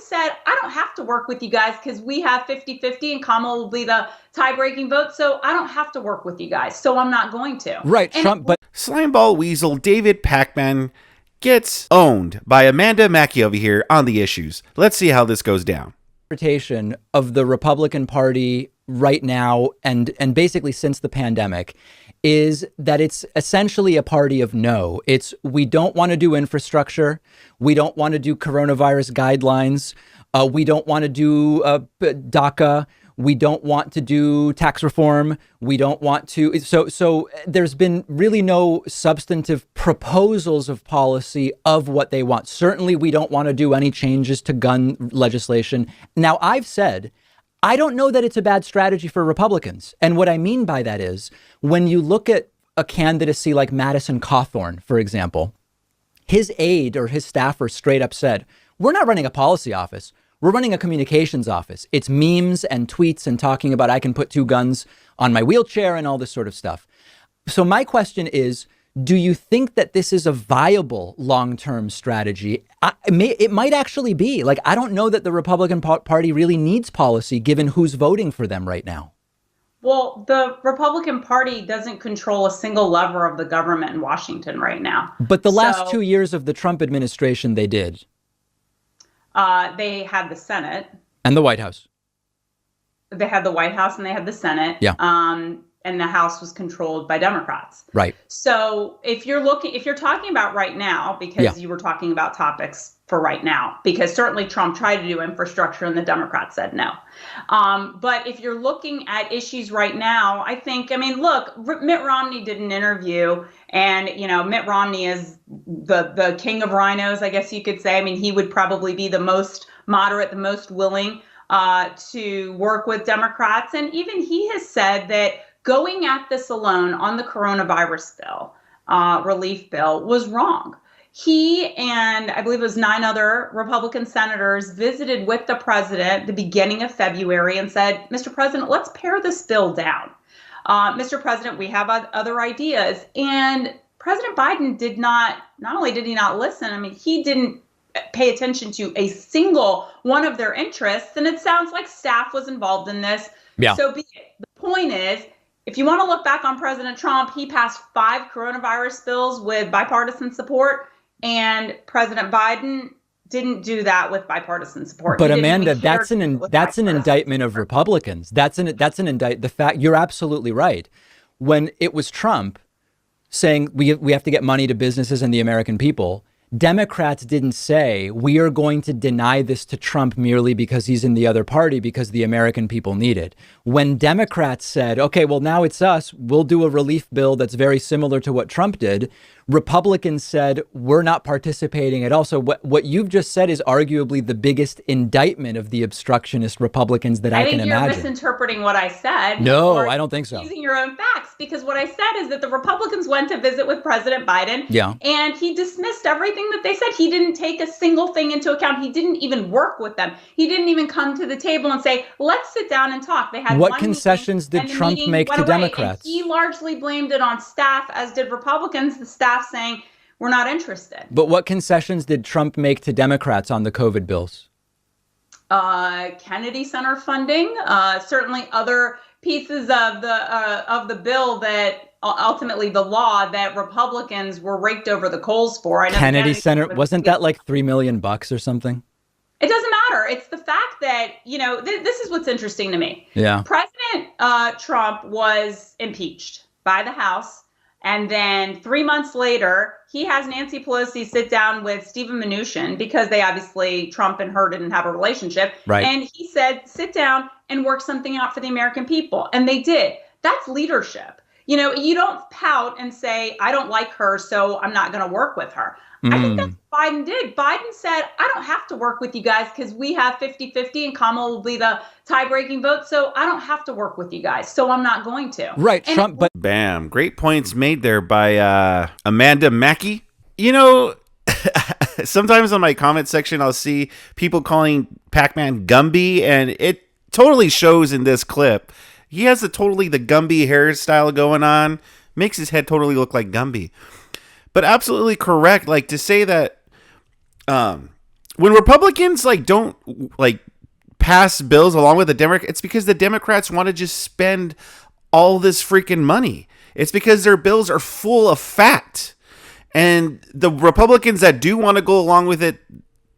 said, I don't have to work with you guys because we have 50-50 and Kamala will be the tie-breaking vote. So I don't have to work with you guys. So I'm not going to. Right. And Trump, but Slimeball Weasel David Pakman gets owned by Amanda Mackey over here on the issues. Let's see how this goes down. interpretation of the Republican Party right now and basically since the pandemic is that it's essentially a party of no. It's we don't want to do infrastructure. We don't want to do coronavirus guidelines. We don't want to do DACA. We don't want to do tax reform. We don't want to. So there's been really no substantive proposals of policy of what they want. Certainly, we don't want to do any changes to gun legislation. Now, I've said, I don't know that it's a bad strategy for Republicans. And what I mean by that is when you look at a candidacy like Madison Cawthorn, for example, his aide or his staffer straight up said, we're not running a policy office. We're running a communications office. It's memes and tweets and talking about I can put 2 guns on my wheelchair and all this sort of stuff. So my question is, do you think that this is a viable long-term strategy? It might actually be. Like, I don't know that the Republican Party really needs policy given who's voting for them right now. Well, the Republican Party doesn't control a single lever of the government in Washington right now. But the last 2 years of the Trump administration, they did. They had the Senate. And the White House. They had the White House and they had the Senate. Yeah. And the House was controlled by Democrats. Right. So if you're talking about right now, because you were talking about topics for right now, because certainly Trump tried to do infrastructure and the Democrats said no. But if you're looking at issues right now, look, Mitt Romney did an interview and, Mitt Romney is the king of rhinos, I guess you could say. I mean, he would probably be the most moderate, the most willing to work with Democrats. And even he has said that going at this alone on the coronavirus bill, relief bill, was wrong. He and I believe it was 9 other Republican senators visited with the president at the beginning of February and said, Mr. President, let's pare this bill down. Mr. President, we have other ideas. And President Biden not only did he not listen, he didn't pay attention to a single one of their interests. And it sounds like staff was involved in this. Yeah. So be it. The point is, if you want to look back on President Trump, he passed 5 coronavirus bills with bipartisan support, and President Biden didn't do that with bipartisan support. But Amanda, that's an indictment of Republicans. That's an indictment. The fact you're absolutely right. When it was Trump saying we have to get money to businesses and the American people, Democrats didn't say we are going to deny this to Trump merely because he's in the other party because the American people need it. When Democrats said, OK, well, now it's us, we'll do a relief bill that's very similar to what Trump did, Republicans said we're not participating at all. So what you've just said is arguably the biggest indictment of the obstructionist Republicans that I can imagine. I think you're misinterpreting what I said. No, I don't think so. Using your own facts, because what I said is that the Republicans went to visit with President Biden. Yeah. And he dismissed everything that they said. He didn't take a single thing into account. He didn't even work with them. He didn't even come to the table and say, let's sit down and talk. They had what concessions did Trump make to Democrats? And he largely blamed it on staff, as did Republicans, the staff saying, we're not interested. But what concessions did Trump make to Democrats on the COVID bills? Kennedy Center funding, certainly other pieces of the bill that ultimately the law that Republicans were raked over the coals for. Kennedy Center, wasn't that like $3 million or something? It doesn't matter. It's the fact that, this is what's interesting to me. Yeah. President Trump was impeached by the House. And then 3 months later, he has Nancy Pelosi sit down with Stephen Mnuchin because Trump and her didn't have a relationship. Right. And he said, sit down and work something out for the American people. And they did. That's leadership. You don't pout and say, I don't like her, so I'm not going to work with her. I think that's what Biden did. Biden said, I don't have to work with you guys because we have 50-50 and Kamala will be the tie-breaking vote. So I don't have to work with you guys. So I'm not going to. Right. And Trump. But Bam. Great points made there by Amanda Mackey. Sometimes on my comment section, I'll see people calling Pac-Man Gumby, and it totally shows in this clip. He has the Gumby hairstyle going on. Makes his head totally look like Gumby. But absolutely correct. Like to say that when Republicans like don't like pass bills along with the Democrats, it's because the Democrats want to just spend all this freaking money. It's because their bills are full of fat. And the Republicans that do want to go along with it,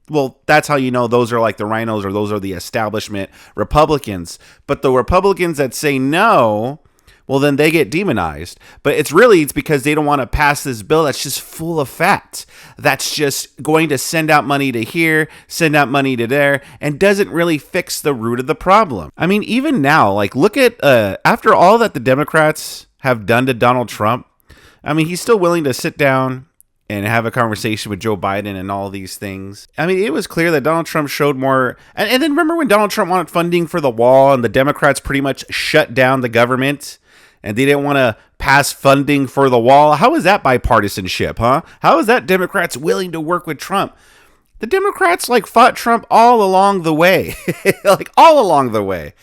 well, that's how you know those are like the rhinos, or those are the establishment Republicans. But the Republicans that say no, well, then they get demonized. But it's because they don't want to pass this bill that's just full of fat. That's just going to send out money to here, send out money to there, and doesn't really fix the root of the problem. I mean, even now, like, look at, after all that the Democrats have done to Donald Trump, I mean, he's still willing to sit down and have a conversation with Joe Biden and all these things. I mean, it was clear that Donald Trump showed more. And then remember when Donald Trump wanted funding for the wall and the Democrats pretty much shut down the government and they didn't want to pass funding for the wall? How is that bipartisanship, huh? How is that Democrats willing to work with Trump? The Democrats like fought Trump all along the way, like all along the way.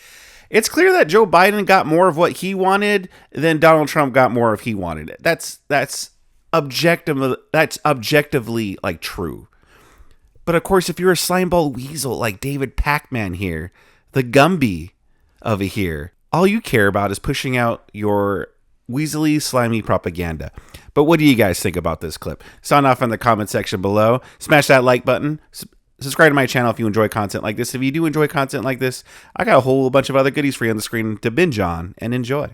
It's clear that Joe Biden got more of what he wanted than Donald Trump got more of he wanted it. That's objectively like true. But of course, if you're a slimeball weasel like David Pakman here, the Gumby over here, all you care about is pushing out your weaselly, slimy propaganda. But what do you guys think about this clip? Sound off in the comment section below. Smash that like button. Subscribe to my channel if you enjoy content like this. If you do enjoy content like this, I got a whole bunch of other goodies for you on the screen to binge on and enjoy.